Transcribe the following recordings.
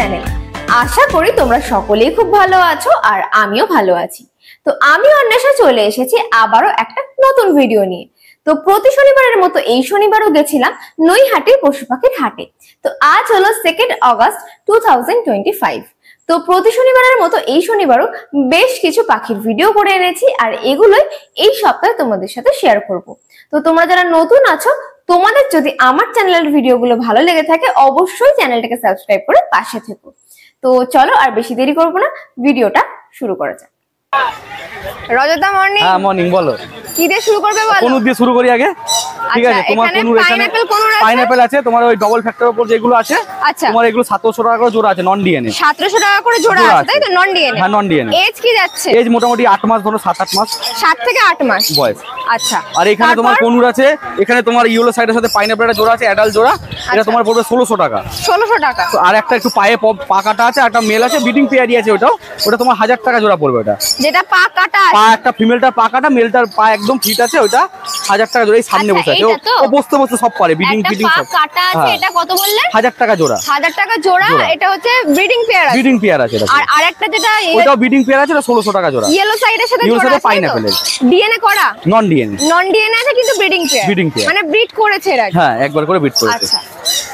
Channel. আশা করি তোমরা সকলেই খুব ভালো আছো আর আমিও ভালো আছি। তো আমি অন্বেষা চলে এসেছি আবারও একটা নতুন ভিডিও নিয়ে। তো প্রতি শনিবারের মতো এই শনিবারও গেছিলাম নৈহাটির পশু পাখির হাটে। তো আজ হলো 2 অগস্ট 2025। তো প্রতি শনিবারের মতো এই শনিবারও বেশ কিছু পাখির ভিডিও করে এনেছি আর এগুলোই এই সপ্তাহে তোমাদের সাথে শেয়ার করব। তো তোমরা যারা নতুন আছো, তোমাদের যদি আমার চ্যানেলের ভিডিওগুলো ভালো লেগে থাকে অবশ্যই চ্যানেলটাকে সাবস্ক্রাইব করে পাশে থেকো। তো চলো আর বেশি দেরি করব না, ভিডিওটা শুরু করা যাক। রজতা মর্নিং। হ্যাঁ মর্নিং, বলো কি দিয়ে শুরু করবে বলো? কোন দিয়ে শুরু করি আগে? ঠিক আছে, তোমার কোন এখানে পাইনাপল আছে, তোমার ওই ডবল ফ্যাক্টরের উপর যেগুলো আছে তোমার এগুলো 1700 টাকা করে জোড়া আছে, নন ডিএনএ। 1700 টাকা করে জোড়া আছে তাই তো? Non DNA. হ্যাঁ নন ডিএনএ। এজ কি যাচ্ছে? এজ মোটামুটি 8 মাস, ধরো 7-8 মাস। 7 থেকে 8 মাস বয়স। আচ্ছা। আর এখানে তোমার কোনুর আছে, এখানে তোমার ইয়েলো সাইডের সাথে পাইনাপলের জোড়া আছে, অ্যাডাল্ট জোড়া। এটা তোমার পড়বে 1600 টাকা। 1600 টাকা। আর একটা একটু পায়ে পা কাটা আছে, একটা মেল আছে, বিডিং পেয়ারই আছে, ওটা তোমার 1000 টাকা জোড়া পড়বে। ওটা যেটা পা কাটা আছে, পা একটা ফিমেলটার পা কাটা, মেলটার পা একদম ফিট আছে, ওটা 1000 টাকা জোড়া। এই সামনে বসে আছে, ও বসতে বসতে সব পারে, বিডিং ফিডিং সব। পা কাটা আছে, এটা কত বললে? 1000 টাকা জোড়া। 1000 টাকা জোড়া। এটা হচ্ছে ব্রিডিং পেয়ার আছে। ব্রিডিং পেয়ার আছে। আর আরেকটা যেটা ওটাও ব্রিডিং পেয়ার আছে, ওটা 1600 টাকা জোড়া। ইয়েলো সাইডের সাথে জোড়া আছে, পাইনাপলের ডিএনএ করা? Non DNA. নন ডিএনএ আছে কিন্তু ব্রিডিং পেয়ার। ব্রিডিং পেয়ার মানে ব্রিড করেছে এরা। হ্যাঁ, একবার করে ব্রিড করেছে। আচ্ছা,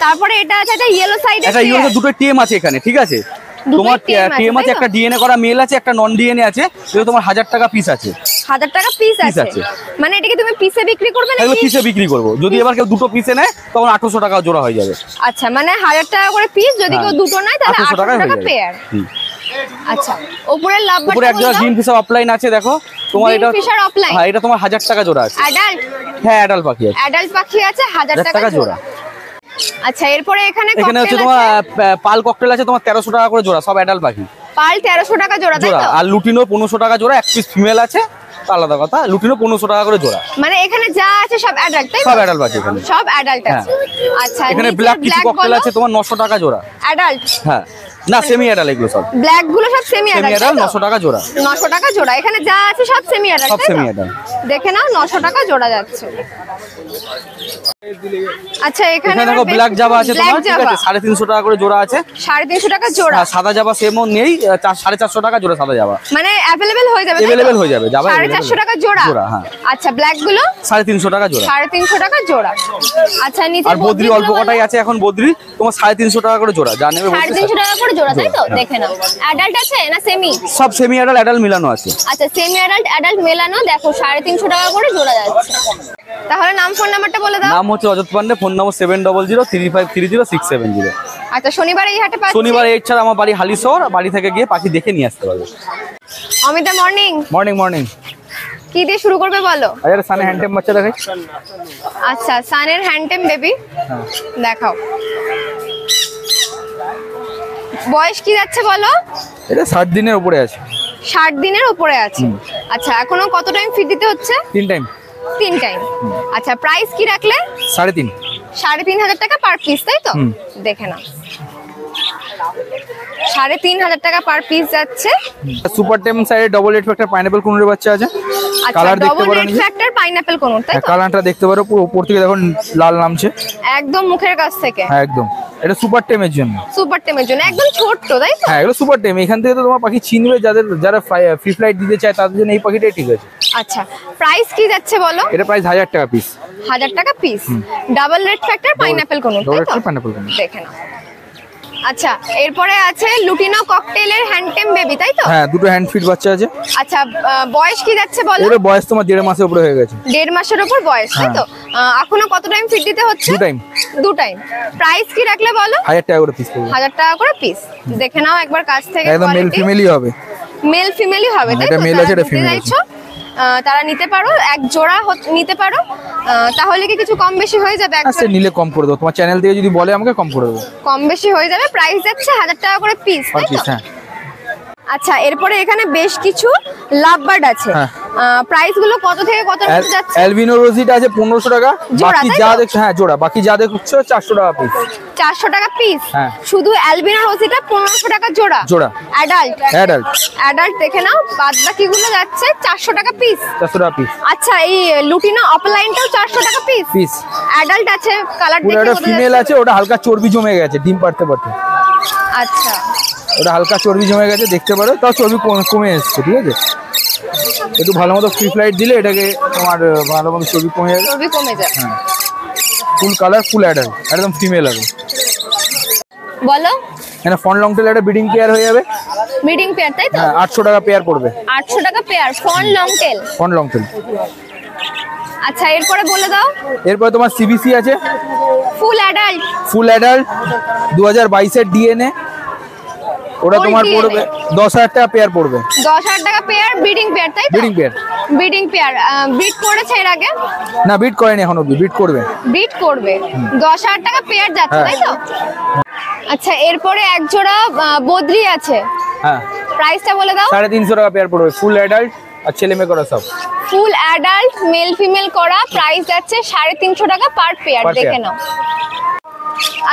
তারপরে এটা আছে একটা ইয়েলো সাইডের। এটা ইয়েলো দুটো টিএম আছে এখানে, ঠিক আছে? তোমার টিএম আছে, একটা ডিএনএ করা মেল আছে, একটা নন ডিএনএ আছে। এটা তোমার 1000 টাকা পিস আছে। 1000 টাকা পিস আছে। মানে এটাকে তুমি পিসে বিক্রি করবে নাকি? আমি পিসে বিক্রি করব। যদি এবার কেউ দুটো পিসে নেয় তখন 800 টাকা জোড়া হয়ে যাবে। আচ্ছা, মানে 1000 টাকা করে পিস। যদি কেউ দুটো নেয় তাহলে 800 টাকা পেয়ার। আচ্ছা, উপরের লাভবারটা উপরে একটা গ্রিন ফিশার অফলাইন আছে, দেখো তোমার এটা। ফিশার অফলাইন। হ্যাঁ, এটা তোমার 1000 টাকা জোড়া আছে। অ্যাডাল্ট? হ্যাঁ, অ্যাডাল্ট পাখি আছে। অ্যাডাল্ট পাখি আছে 1000 টাকা জোড়া। আচ্ছা, এরপরে এখানে হচ্ছে তোমার পাল ককটেল আছে, তোমার 1300 টাকা করে জোড়া, সব অ্যাডাল্ট পাখি। পাল 1300 টাকা জোড়া তাই তো? আর লুটিনো 1500 টাকা জোড়া, এক পিস ফিমেল আছে, আলাদা কথা। লুটিনো 1500 টাকা করে জোড়া। মানে এখানে যা আছে সব অ্যাডাল্ট তাই তো? সব অ্যাডাল্ট পাখি এখানে, সব অ্যাডাল্ট আছে। আচ্ছা, এখানে ব্ল্যাক কিছু ককটেল আছে তোমার 900 টাকা জোড়া। অ্যাডাল্ট? হ্যাঁ, না সেমি অ্যাডাল্ট এগুলো সব। ব্ল্যাক গুলো সব সেমি অ্যাডাল্ট। 900 টাকা জোড়া। 900 টাকা জোড়া। এখানে যা আছে সব সেমি অ্যাডাল্ট। সব সেমি অ্যাডাল্ট। দেখে নাও 900 টাকা জোড়া যাচ্ছে। আচ্ছা, এখানে দেখো ব্ল্যাক জাভা আছে তোমার, ঠিক আছে? 350 টাকা করে জোড়া আছে। 350 টাকা জোড়া। সাদা জাভা সেমও নেই, 450 টাকা জোড়া সাদা জাভা। মানে अवेलेबल হয়ে যাবে? अवेलेबल হয়ে যাবে জাভা। 450 টাকা জোড়া। হ্যাঁ। আচ্ছা, ব্ল্যাক গুলো 350 টাকা জোড়া। 350 টাকা জোড়া। আচ্ছা, নিচে আর বদ্রি অল্প কটাই আছে এখন। বদ্রি তোমার 350 টাকা করে জোড়া, যা নেবে 350 টাকা করে জোড়া তাই তো? দেখে নাও। অ্যাডাল্ট আছে না সেমি? সব সেমি অ্যাডাল্ট, অ্যাডাল্ট মিলানো আছে। আচ্ছা, সেমি অ্যাডাল্ট অ্যাডাল্ট মেলানো। দেখো 350 টাকা করে জোড়া যাচ্ছে। তাহলে নাম ফোন নাম্বারটা বলে দাও। নাম হচ্ছে অজত পান্ডে, ফোন নম্বর 7003530670। আচ্ছা, শনিবার এই হাটে পাচ্ছি? শনিবার এই ছাড়া আমার বাড়ি হালিশহর, বাড়ি থেকে গিয়ে পাখি দেখে নিয়ে আসতে পারবে। অমিতা মর্নিং। Morning morning. কি দিয়ে শুরু করবে বলো? আরে সানে হ্যান্ডটেম বাচ্চা দেখাই। আচ্ছা, সানের হ্যান্ডটেম বেবি দেখাও। বয়স কি যাচ্ছে বলো? এটা 60 দিনের উপরে আছে। 60 দিনের উপরে আছে। আচ্ছা, এখনো কত টাইম ফিড দিতে হচ্ছে? 3 টাইম। 3 টাইম। আচ্ছা, প্রাইস কি রাখলে? 3.5। 3500 টাকা পার পিস তাই তো? দেখে নাও, 3500 টাকা পার পিস যাচ্ছে। সুপার টেম সাইডে ডবল রেড ফ্যাক্টর পাইনাপল কোনুরের বাচ্চা আছে। কালার দেখতে পারো, রেড ফ্যাক্টর পাইনাপল কোনুর তাই তো? কালারটা দেখতে পারো, পুরো উপর থেকে দেখো লাল নামছে একদম মুখের কাছ থেকে। হ্যাঁ একদম। এটা সুপার টেমের জন্য। সুপার টেমের জন্য একদম ছোট তাই তো? হ্যাঁ, এগুলো সুপার টেম। এখান থেকে তো তোমার পাখি চিনবে, যারা ফ্রি ফ্লাইট দিতে চায় তাদের জন্য এই পাখিটাই ঠিক আছে। আচ্ছা, প্রাইস কি যাচ্ছে বলো? এটা প্রাইস 1000 টাকা পিস। 1000 টাকা piece. Double red factor pineapple conure তাই তো? Pineapple conure. দেখে নাও। আচ্ছা, এরপরে আছে লুটিনো ককটেলের হ্যান্ডটেম বেবি তাই তো? হ্যাঁ, দুটো হ্যান্ড ফিট বাচ্চা আছে। আচ্ছা, বয়স কি যাচ্ছে বলো? এর বয়স তোমার 1.5 মাসের উপরে হয়ে গেছে। 1.5 মাসের উপর বয়স তাই তো? এখনো কত টাইম ফিড দিতে হচ্ছে? 2 টাইম। 2 টাইম। প্রাইস কি রাখলে বলো? 1000 টাকা করে পিস পড়বে। 1000 টাকা করে পিস। দেখে নাও একবার কাছ থেকে। একদম মেল ফিমেলই হবে। মেল ফিমেলই হবে তাই তো? এটা মেল আছে, এটা ফিমেল আছে। তারা নিতে পারো, এক জোড়া নিতে পারো। তাহলে কি কিছু কম বেশি হয়ে যাবে? আচ্ছা, নিলে কম করে দেবো। তোমার চ্যানেল থেকে যদি বলে আমাকে কম করে দেবো। কম বেশি হয়ে যাবে। প্রাইস যাচ্ছে 1000 টাকা করে পিস তাই তো? হ্যাঁ। আচ্ছা, এরপরে এখানে বেশ কিছু লাভবার্ড আছে। প্রাইস গুলো কত থেকে কত যাচ্ছে? অ্যালবিনো রোজিটা আছে 1500 টাকা। বাকি যা দেখছো, হ্যাঁ জোড়া, বাকি যা দেখছো 400 টাকা পিস। 400 টাকা পিস। হ্যাঁ, শুধু অ্যালবিনো রোজিটা 1500 টাকা জোড়া। জোড়া অ্যাডাল্ট। অ্যাডাল্ট অ্যাডাল্ট দেখে নাও। বাদ বাকি গুলো যাচ্ছে 400 টাকা পিস। 400 টাকা পিস। আচ্ছা, এই লুটিনো অফলাইনটাও 400 টাকা পিস। পিস। অ্যাডাল্ট আছে, কালার দেখে ওটা ফিমেল আছে, ওটা হালকা চর্বি জমে গেছে ডিম পারতে পারতে। আচ্ছা, ওটা হালকা চর্বি জমে গেছে দেখতে পারো, তাও চর্বি কমে এসছে, ঠিক আছে। একটু ভালো মতো ফ্রি ফ্লাইট দিলে এটাকে তোমার ভালো মতো চর্বি কমে যাবে। চর্বি কমে যাবে। হ্যাঁ, ফুল কালার, ফুল অ্যাডাল্ট, একদম ফিমেল হবে। বলো, এখানে ফন লং টেল একটা ব্রিডিং পেয়ার হয়ে যাবে। ব্রিডিং পেয়ার তাই তো? হ্যাঁ, 800 টাকা পেয়ার পড়বে। 800 টাকা পেয়ার ফন লং টেল। ফন লং টেল। আচ্ছা, এরপরে বলে দাও। এরপরে তোমার সিবিসি আছে, ফুল অ্যাডাল্ট। ফুল অ্যাডাল্ট 2022 এর ডিএনএ, ওটা তোমার পড়বে 10,000 টাকা পেয়ার পড়বে। 10,000 টাকা পেয়ার, ব্রিডিং পেয়ার তাই তো? Breeding pair. Breeding pair breed করেছে এর আগে? না, ব্রিড করেনি এখনো, ব্রিড করবে। ব্রিড করবে। 10,000 টাকা পেয়ার যাচ্ছে তাই তো? আচ্ছা, এরপরে এক জোড়া বদ্রি আছে। হ্যাঁ, প্রাইসটা বলে দাও। 350 টাকা পেয়ার পড়বে, ফুল অ্যাডাল্ট আর ছেলে মেয়ে করা সব। ফুল অ্যাডাল্ট মেল ফিমেল করা, প্রাইস যাচ্ছে 350 টাকা পার পেয়ার, দেখে নাও।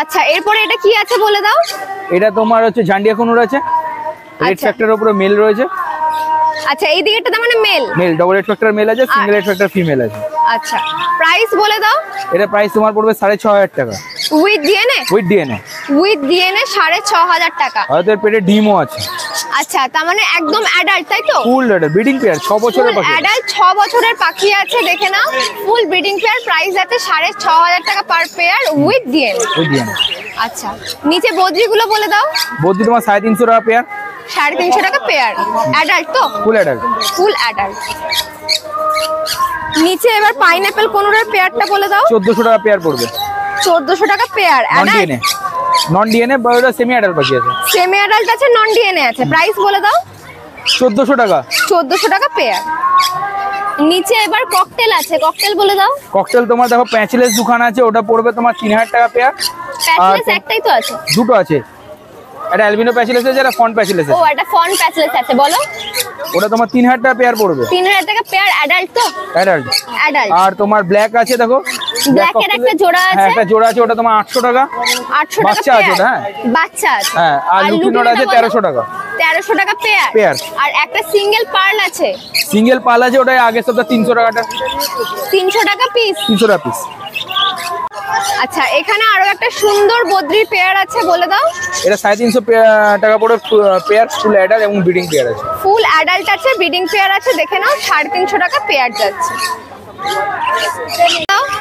আচ্ছা, এরপরে এটা কি আছে বলে দাও। এটা তোমার হচ্ছে জান্ডিয়া কোনুর আছে, রেড ফ্যাক্টরের উপরে মেল রয়েছে। আচ্ছা, এই দিকেটা তো মানে male. Male, double red factor male আছে, সিঙ্গেল রেড ফ্যাক্টর ফিমেল আছে। আচ্ছা, প্রাইস বলে দাও। এটা প্রাইস তোমার পড়বে 6,500 টাকা। With DNA? With DNA. With DNA 6,500 টাকা। হয়তো এর পেটে ডিমও আছে। আচ্ছা, তার মানে একদম অ্যাডাল্ট তাই তো? ফুল অ্যাডাল্ট ব্রিডিং পেয়ার, 6 বছরের পাখি। অ্যাডাল্ট 6 বছরের পাখি আছে, দেখে নাও। ফুল ব্রিডিং পেয়ার, প্রাইস আছে 6,500 টাকা per pair with DNA. With DNA. আচ্ছা, নিচে বদ্রিগুলো বলে দাও। বদ্রি তোমার 350 টাকা পেয়ার। 350 টাকা পেয়ার, অ্যাডাল্ট তো? Full adult. Full adult. নিচে এবার পাইনাপল কোনুরের পেয়ারটা বলে দাও। 1400 টাকা পেয়ার পড়বে। 1400 টাকা pair, non DNA. Non DNA বা ওটা সেমি অ্যাডাল্ট পাখি আছে। সেমি অ্যাডাল্ট আছে, নন ডিএনএ আছে। প্রাইস বলে দাও। 1400 টাকা। 1400 টাকা পেয়ার। নিচে এবার ককটেল আছে, ককটেল বলে দাও। ককটেল তোমার দেখো প্যাচলেস দুখান আছে, ওটা পড়বে তোমার 3000 টাকা পেয়ার। প্যাচলেস একটাই তো আছে? দুটো আছে, এটা অ্যালবিনো প্যাচলেস আছে, এটা ফন প্যাচলেস আছে। ও, এটা ফন প্যাচলেস আছে, বলো। ওটা তোমার 3000 টাকা পেয়ার পড়বে। 3000 টাকা পেয়ার, অ্যাডাল্ট তো? অ্যাডাল্ট। অ্যাডাল্ট। আর তোমার ব্ল্যাক আছে, দেখো ব্ল্যাকের একটা জোড়া আছে। হ্যাঁ, একটা জোড়া আছে, ওটা তোমার 800 টাকা। 800 টাকা বাচ্চা আছে। হ্যাঁ, বাচ্চা আছে। হ্যাঁ, আর লুটিনোর আছে 1300 টাকা। 1300 টাকা পেয়ার। পেয়ার। আর একটা সিঙ্গেল পার্ল আছে। সিঙ্গেল পাল আছে, ওটা আগের সপ্তাহে 300 টাকাটা। 300 টাকা পিস। 300 টাকা পিস। আচ্ছা, এখানে আরো একটা সুন্দর বদ্রি পেয়ার আছে, বলে দাও। এটা 350 টাকা পড়ে পেয়ার, ফুল অ্যাডাল্ট এবং ব্রিডিং পেয়ার আছে। ফুল অ্যাডাল্ট আছে, ব্রিডিং পেয়ার আছে, দেখে নাও। 350 টাকা পেয়ার যাচ্ছে।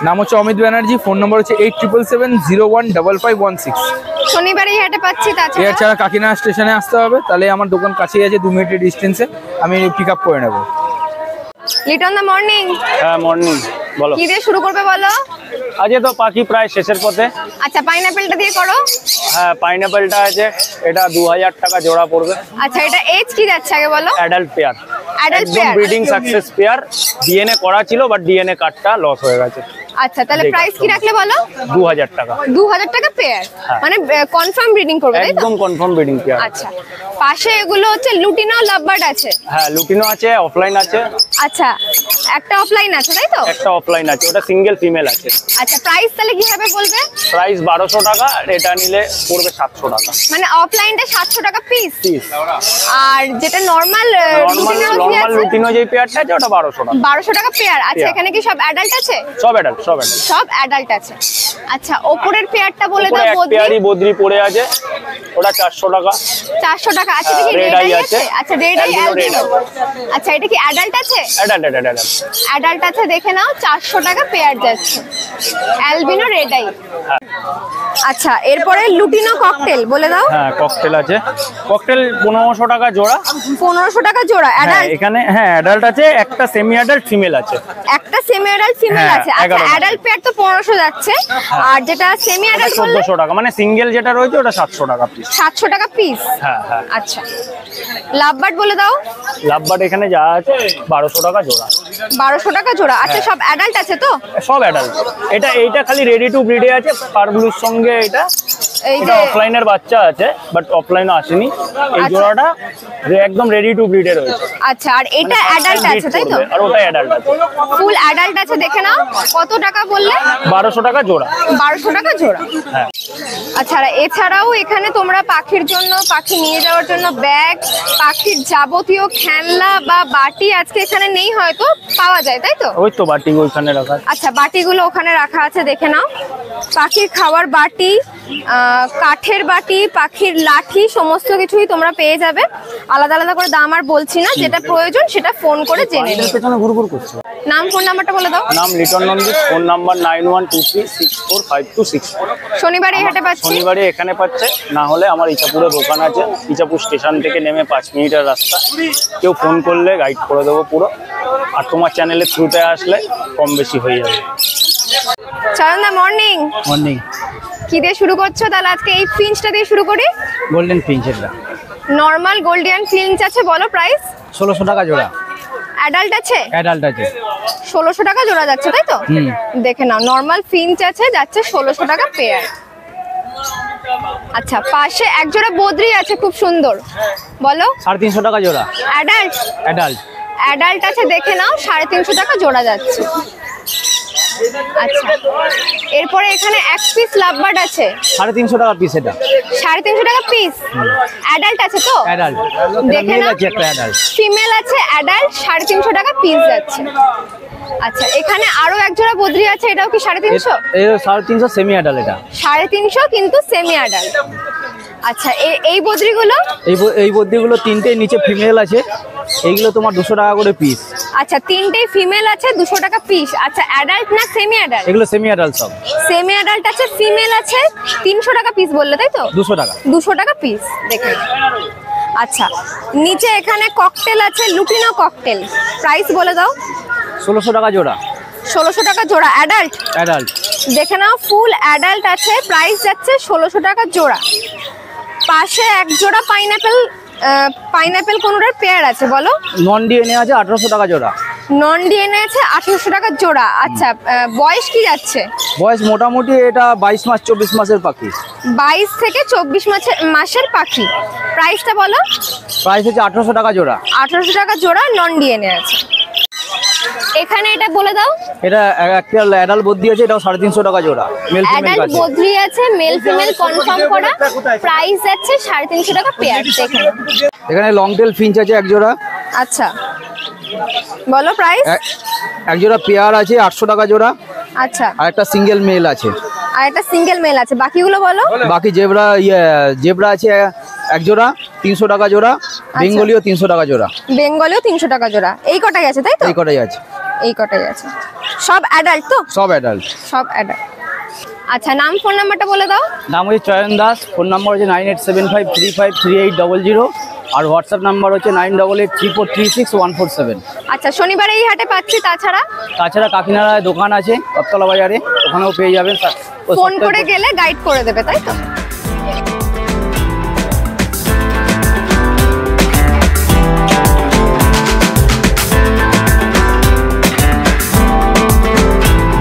নাম হচ্ছে অমিত ব্যানার্জি, ফোন নম্বর হচ্ছে 8777015516। শনিবারে এই হাটে পাচ্ছি। এর ছাড়া কাকিনা স্টেশনে আসতে হবে, তাহলে আমার দোকান কাছেই আছে, 2 মিনিটের ডিস্টেন্সে আমি পিক আপ করে নেবো। লিটন দা মর্নিং। হ্যাঁ, মর্নিং। বলো, কি দিয়ে শুরু করবে বলো। আজকে তো পাখি প্রায় শেষের পথে। আচ্ছা, পাইনাপেলটা দিয়ে করো। হ্যাঁ, পাইনাপেলটা আছে, এটা 2000 টাকা জোড়া পড়বে। আচ্ছা, এটা এজ কি যাচ্ছে আগে বলো। Adult pair. অ্যাডাল্ট একদম pair. Breeding success pair. DNA করা ছিল, বাট ডিএনএ কার্ডটা লস হয়ে গেছে। আচ্ছা, তাহলে প্রাইস কি রাখলে বলো। 2000 টাকা। 2000 টাকা পেয়ার, মানে কনফার্ম ব্রিডিং করবে তাই তো? একদম কনফার্ম ব্রিডিং পেয়ার। আচ্ছা, পাশে এগুলো হচ্ছে লুটিনো লাভবার্ড আছে। হ্যাঁ, লুটিনো আছে, অফলাইন আছে। আচ্ছা, একটা অফলাইন আছে তাই তো? একটা অফলাইন আছে, ওটা সিঙ্গেল ফিমেল আছে। আচ্ছা, প্রাইস তাহলে কিভাবে বলবে। প্রাইস 1200 টাকা, আর এটা নিলে পড়বে 700 টাকা। মানে অফলাইনটা 700 টাকা পিস। আর যেটা নরমাল লুটিনো যে পেয়ারটা আছে, ওটা 1200 টাকা। 1200 টাকা পেয়ার। আচ্ছা, এখানে কি সব অ্যাডাল্ট আছে? সব অ্যাডাল্ট, সব অ্যাডাল্ট। সব অ্যাডাল্ট আছে। আচ্ছা, ওপরের পেয়ারটা বলে দাও। এক পেয়ারই বদ্রি পড়ে আছে, ওটা 400 টাকা। 400 টাকা। আচ্ছা, এটা কি রেড রেড আই আই আছে? আছে? আচ্ছা, রেড আই অ্যালবিনো। আচ্ছা, এটা কি অ্যাডাল্ট আছে? অ্যাডাল্ট। অ্যাডাল্ট আছে, দেখে নাও। 400 টাকা পেয়ার যাচ্ছে, অ্যালবিনো রেড আই। আচ্ছা, এরপরে লুটিনো ককটেল বলে দাও। হ্যাঁ, ককটেল আছে। ককটেল 1500 টাকা জোড়া। 1500 টাকা জোড়া। অ্যাডাল্ট এখানে হ্যাঁ অ্যাডাল্ট আছে, একটা সেমি অ্যাডাল্ট ফিমেল আছে। একটা সেমি অ্যাডাল্ট ফিমেল হ্যাঁ, আছে। আচ্ছা, 11 অ্যাডাল্ট পেয়ার তো 1500 যাচ্ছে, আর যেটা সেমি অ্যাডাল্ট বললে 1400 টাকা, মানে সিঙ্গেল যেটা রয়েছে ওটা 700 টাকা পিস। 700 টাকা পিস। হ্যাঁ। আচ্ছা, লাভবার্ড বলে দাও। লাভবার্ড এখানে যা আছে 1200 টাকা জোড়া। 1200 টাকা জোড়া। আচ্ছা, সব অ্যাডাল্ট আছে তো? সব অ্যাডাল্ট। এইটা খালি রেডি টু ব্রিডে আছে, পারব্লুর সঙ্গে এটা এই এটা যে অফলাইনের বাচ্চা আছে, বাট অফলাইনে আসেনি। এই আচ্ছা। জোড়াটা একদম রেডি টু ব্রিডে রয়েছে। আচ্ছা, আর এটা অ্যাডাল্ট আছে তাই তো? আর ওটা অ্যাডাল্ট আছে, ফুল অ্যাডাল্ট আছে, দেখে নাও। কত টাকা বললে? 1200 টাকা জোড়া। 1200 টাকা জোড়া। হ্যাঁ। আচ্ছা, এছাড়াও এখানে তোমরা পাখির জন্য, পাখি নিয়ে যাওয়ার জন্য ব্যাগ, পাখির যাবতীয় খেলনা বা বাটি আজকে এখানে নেই হয়তো, পাওয়া যায় তাই তো? ওই তো বাটি ওইখানে রাখা। আচ্ছা, বাটিগুলো ওখানে রাখা আছে, দেখে নাও। পাখির খাওয়ার বাটি, কাঠের বাটি, পাখির লাঠি সমস্ত কিছুই তোমরা পেয়ে যাবে। আলাদা আলাদা করে দাম আর বলছি না, যেটা প্রয়োজন সেটা ফোন করে জেনে নিও। নাম ফোন নাম্বারটা বলে দাও। নাম লিটন নন্দিত, ফোন নাম্বার 9123645264। শনিবারে এই হাটে পাচ্ছি। শনিবারে এখানে পাচ্ছে, না হলে আমার ইচাপুরে দোকান আছে, ইচাপুর স্টেশন থেকে নেমে 5 মিনিটের রাস্তা। কেউ ফোন করলে গাইড করে দেবো পুরো। আর তোমার চ্যানেলের থ্রুতে আসলে কম বেশি হয়ে যাবে। চরণদা মর্নিং। মর্নিং। কি দিয়ে শুরু করছো তাহলে? আজকে এই ফিঞ্চটা দিয়ে শুরু করি। গোল্ডেন ফিঞ্চ এটা। নরমাল গোল্ডেন ফিঞ্চ আছে, বলো প্রাইস। 1600 টাকা জোড়া। অ্যাডাল্ট আছে? অ্যাডাল্ট আছে। 1600 টাকা জোড়া যাচ্ছে, তাই তো? দেখে নাও, নরমাল ফিঞ্চ আছে, যাচ্ছে 1600 টাকা পেয়ার। আচ্ছা, পাশে এক জোড়া বদ্রি আছে, খুব সুন্দর, বলো। 350 টাকা জোড়া। অ্যাডাল্ট? অ্যাডাল্ট। অ্যাডাল্ট আছে, দেখে নাও, 350 টাকা জোড়া যাচ্ছে। আচ্ছা, এরপরে এখানে এক পিস লাভবার্ড আছে, 350 টাকা পিস। এটা 350 টাকা পিস। অ্যাডাল্ট আছে তো? অ্যাডাল্ট। দেখে নাও, আছে একটা অ্যাডাল্ট। ফিমেল আছে, অ্যাডাল্ট, 350 টাকা পিস যাচ্ছে। আচ্ছা, এখানে আরো এক জোড়া বদ্রি আছে, এটাও কি 350? এই 350 সেমি অ্যাডাল্ট। এটা 350 কিন্তু সেমি অ্যাডাল্ট। আচ্ছা, এই বদ্রিগুলো? এই বদ্রিগুলো তিনটে নিচে ফিমেল আছে, এইগুলো তোমার 200 টাকা করে পিস। আচ্ছা, তিনটেই ফিমেল আছে, 200 টাকা পিস। আচ্ছা, অ্যাডাল্ট না সেমি অ্যাডাল্ট? এগুলো সেমি অ্যাডাল্ট সব। সেমি অ্যাডাল্ট আছে, ফিমেল আছে, 300 টাকা পিস বললে, তাই তো? 200 টাকা। 200 টাকা পিস, দেখে। আচ্ছা, নিচে এখানে ককটেল আছে, লুটিনো ককটেল, প্রাইস বলে দাও। 1600 টাকা জোড়া। 1600 টাকা জোড়া। অ্যাডাল্ট? অ্যাডাল্ট। দেখে নাও, ফুল অ্যাডাল্ট আছে, প্রাইস যাচ্ছে 1600 টাকা জোড়া। পাশে এক জোড়া পাইনাপেল কোনোটার পেয়ার আছে, বলো। নন ডিএনএ আছে, 1800 টাকা জোড়া। নন ডিএনএ আছে, 1800 টাকা জোড়া। আচ্ছা, বয়স কি যাচ্ছে? বয়স মোটামুটি এটা 22 মাস 24 মাসের পাখি। 22 থেকে 24 মাসের পাখি। প্রাইসটা বলো। প্রাইস হচ্ছে 1800 টাকা জোড়া। 1800 টাকা জোড়া, নন ডিএনএ আছে। এখানে এটা বলে দাও। এটা একটা অ্যাডাল্ট বদ্রি আছে, এটাও 350 টাকা জোড়া। মেল ফিমেল অ্যাডাল্ট আছে। বদ্রি আছে, মেল ফিমেল কনফার্ম করা, প্রাইস যাচ্ছে 350 টাকা পেয়ার। দেখেন, এখানে লং টেল ফিঞ্চ আছে এক জোড়া। আচ্ছা, বলো প্রাইস। এক জোড়া পেয়ার আছে, 800 টাকা জোড়া। আচ্ছা, আর একটা সিঙ্গেল মেল আছে। আর একটা সিঙ্গেল মেল আছে, বাকিগুলো বলো। বাকি জেব্রা আছে এক জোড়া, 300 টাকা জোড়া। বেঙ্গলিও 300 টাকা জোড়া। বেঙ্গলিও 300 টাকা জোড়া। এই কটাই আছে, তাই তো? এই কটাই আছে। এই কটাই আছে, সব অ্যাডাল্ট তো? সব অ্যাডাল্ট। সব অ্যাডাল্ট। আচ্ছা, নাম ফোন নাম্বারটা বলে দাও। নাম হচ্ছে চয়ন দাস, ফোন নাম্বার হচ্ছে 9875353800, আর হোয়াটসঅ্যাপ নাম্বার হচ্ছে 9884343147। আচ্ছা, শনিবারে এই হাটে পাচ্ছি, তাছাড়া কাকিনাড়ায় দোকান আছে, রথতলা বাজারে, ওখানেও পেয়ে যাবেন। ফোন করে গেলে গাইড করে দেবে, তাই তো?